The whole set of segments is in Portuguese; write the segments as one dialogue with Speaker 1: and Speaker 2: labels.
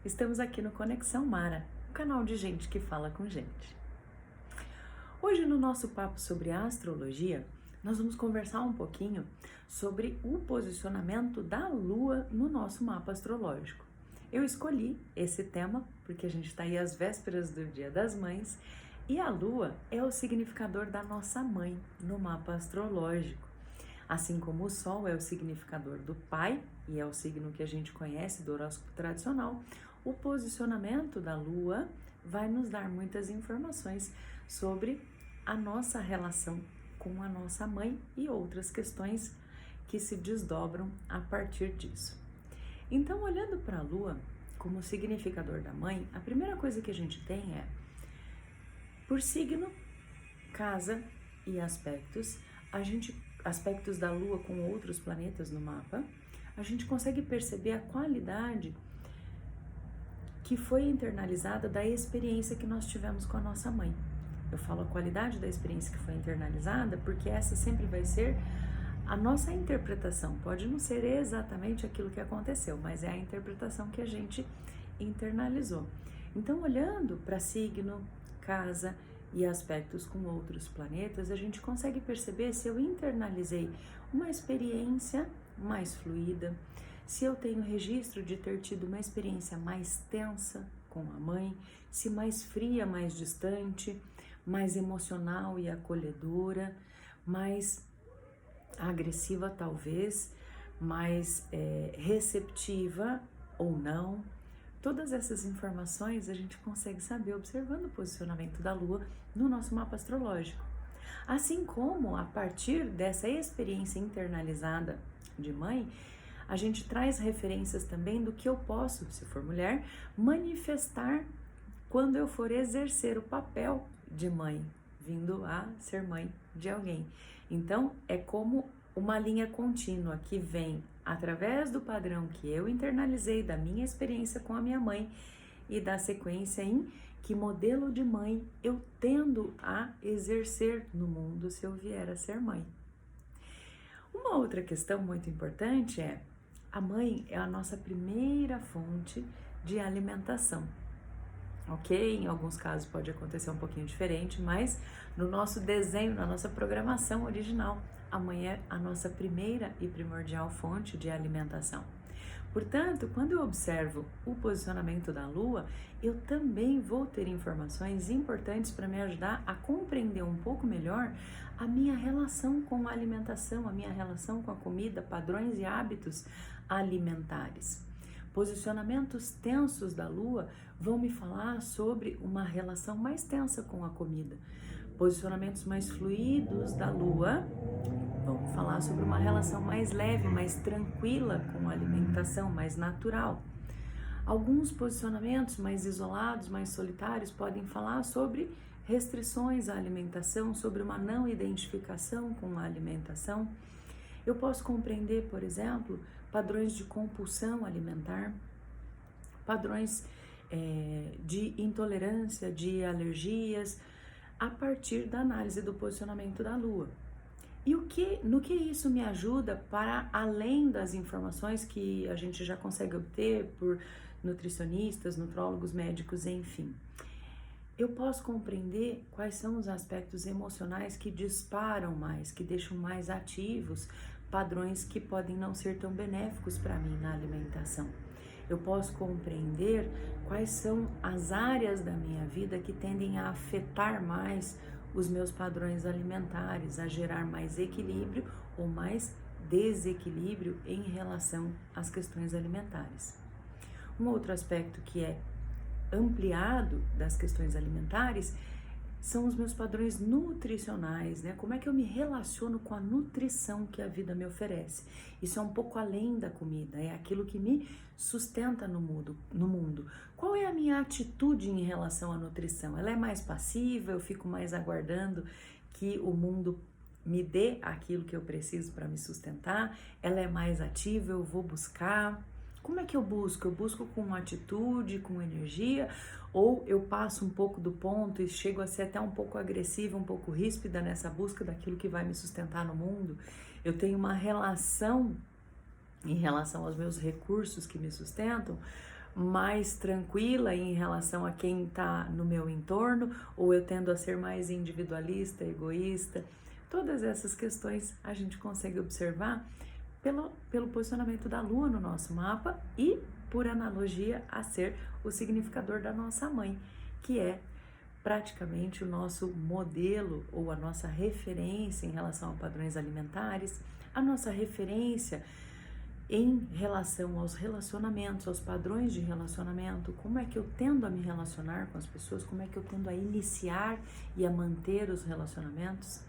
Speaker 1: Estamos aqui no Conexão Mara, o canal de gente que fala com gente. Hoje no nosso papo sobre astrologia, nós vamos conversar um pouquinho sobre o posicionamento da Lua no nosso mapa astrológico. Eu escolhi esse tema porque a gente está aí às vésperas do Dia das Mães e a Lua é o significador da nossa mãe no mapa astrológico. Assim como o Sol é o significador do pai e é o signo que a gente conhece do horóscopo tradicional, o posicionamento da Lua vai nos dar muitas informações sobre a nossa relação com a nossa mãe e outras questões que se desdobram a partir disso. Então, olhando para a Lua como significador da mãe, a primeira coisa que a gente tem é, por signo, casa e aspectos, aspectos da Lua com outros planetas no mapa, a gente consegue perceber a qualidade que foi internalizada da experiência que nós tivemos com a nossa mãe. Eu falo a qualidade da experiência que foi internalizada porque essa sempre vai ser a nossa interpretação. Pode não ser exatamente aquilo que aconteceu, mas é a interpretação que a gente internalizou. Então, olhando para signo, casa e aspectos com outros planetas, a gente consegue perceber se eu internalizei uma experiência mais fluida, se eu tenho registro de ter tido uma experiência mais tensa com a mãe, se mais fria, mais distante, mais emocional e acolhedora, mais agressiva talvez, mais receptiva ou não. Todas essas informações a gente consegue saber observando o posicionamento da Lua no nosso mapa astrológico. Assim como a partir dessa experiência internalizada de mãe, a gente traz referências também do que eu posso, se for mulher, manifestar quando eu for exercer o papel de mãe, vindo a ser mãe de alguém. Então, é como uma linha contínua que vem através do padrão que eu internalizei da minha experiência com a minha mãe e da sequência em que modelo de mãe eu tendo a exercer no mundo se eu vier a ser mãe. Uma outra questão muito importante é, a mãe é a nossa primeira fonte de alimentação. Ok? Em alguns casos pode acontecer um pouquinho diferente, mas no nosso desenho, na nossa programação original, a mãe é a nossa primeira e primordial fonte de alimentação. Portanto, quando eu observo o posicionamento da Lua, eu também vou ter informações importantes para me ajudar a compreender um pouco melhor a minha relação com a alimentação, a minha relação com a comida, padrões e hábitos alimentares. Posicionamentos tensos da Lua vão me falar sobre uma relação mais tensa com a comida. Posicionamentos mais fluidos da Lua vão falar sobre uma relação mais leve, mais tranquila com a alimentação, mais natural. Alguns posicionamentos mais isolados, mais solitários, podem falar sobre restrições à alimentação, sobre uma não identificação com a alimentação. Eu posso compreender, por exemplo, padrões de compulsão alimentar, padrões de intolerância, de alergias, a partir da análise do posicionamento da Lua. E no que isso me ajuda para além das informações que a gente já consegue obter por nutricionistas, nutrólogos, médicos, enfim. Eu posso compreender quais são os aspectos emocionais que disparam mais, que deixam mais ativos padrões que podem não ser tão benéficos para mim na alimentação. Eu posso compreender quais são as áreas da minha vida que tendem a afetar mais os meus padrões alimentares, a gerar mais equilíbrio ou mais desequilíbrio em relação às questões alimentares. Um outro aspecto que é ampliado das questões alimentares são os meus padrões nutricionais, né? Como é que eu me relaciono com a nutrição que a vida me oferece? Isso é um pouco além da comida, é aquilo que me sustenta no mundo. Qual é a minha atitude em relação à nutrição? Ela é mais passiva, eu fico mais aguardando que o mundo me dê aquilo que eu preciso para me sustentar? Ela é mais ativa, eu vou buscar? Como é que eu busco? Eu busco com atitude, com energia, ou eu passo um pouco do ponto e chego a ser até um pouco agressiva, um pouco ríspida nessa busca daquilo que vai me sustentar no mundo? Eu tenho uma relação em relação aos meus recursos que me sustentam mais tranquila em relação a quem está no meu entorno, ou eu tendo a ser mais individualista, egoísta. Todas essas questões a gente consegue observar pelo posicionamento da Lua no nosso mapa e, por analogia, a ser o significador da nossa mãe, que é praticamente o nosso modelo ou a nossa referência em relação a padrões alimentares, a nossa referência em relação aos relacionamentos, aos padrões de relacionamento, como é que eu tendo a me relacionar com as pessoas, como é que eu tendo a iniciar e a manter os relacionamentos,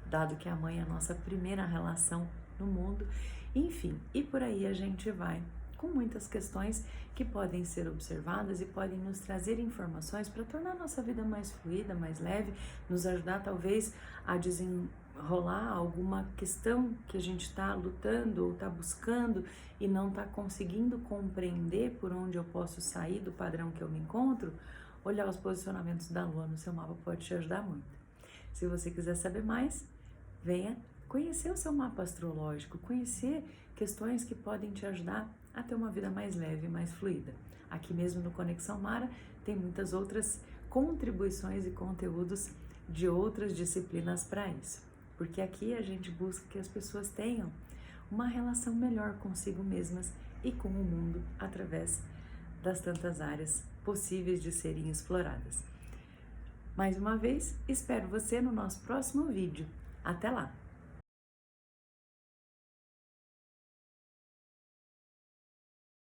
Speaker 1: dado que a mãe é a nossa primeira relação no mundo, enfim, e por aí a gente vai com muitas questões que podem ser observadas e podem nos trazer informações para tornar a nossa vida mais fluida, mais leve, nos ajudar talvez a desenrolar alguma questão que a gente está lutando ou está buscando e não está conseguindo compreender por onde eu posso sair do padrão que eu me encontro. Olhar os posicionamentos da Lua no seu mapa pode te ajudar muito. Se você quiser saber mais, venha conhecer o seu mapa astrológico, conhecer questões que podem te ajudar a ter uma vida mais leve, mais fluida. Aqui mesmo no Conexão Mara tem muitas outras contribuições e conteúdos de outras disciplinas para isso, porque aqui a gente busca que as pessoas tenham uma relação melhor consigo mesmas e com o mundo através das tantas áreas possíveis de serem exploradas. Mais uma vez, espero você no nosso próximo vídeo. Até lá!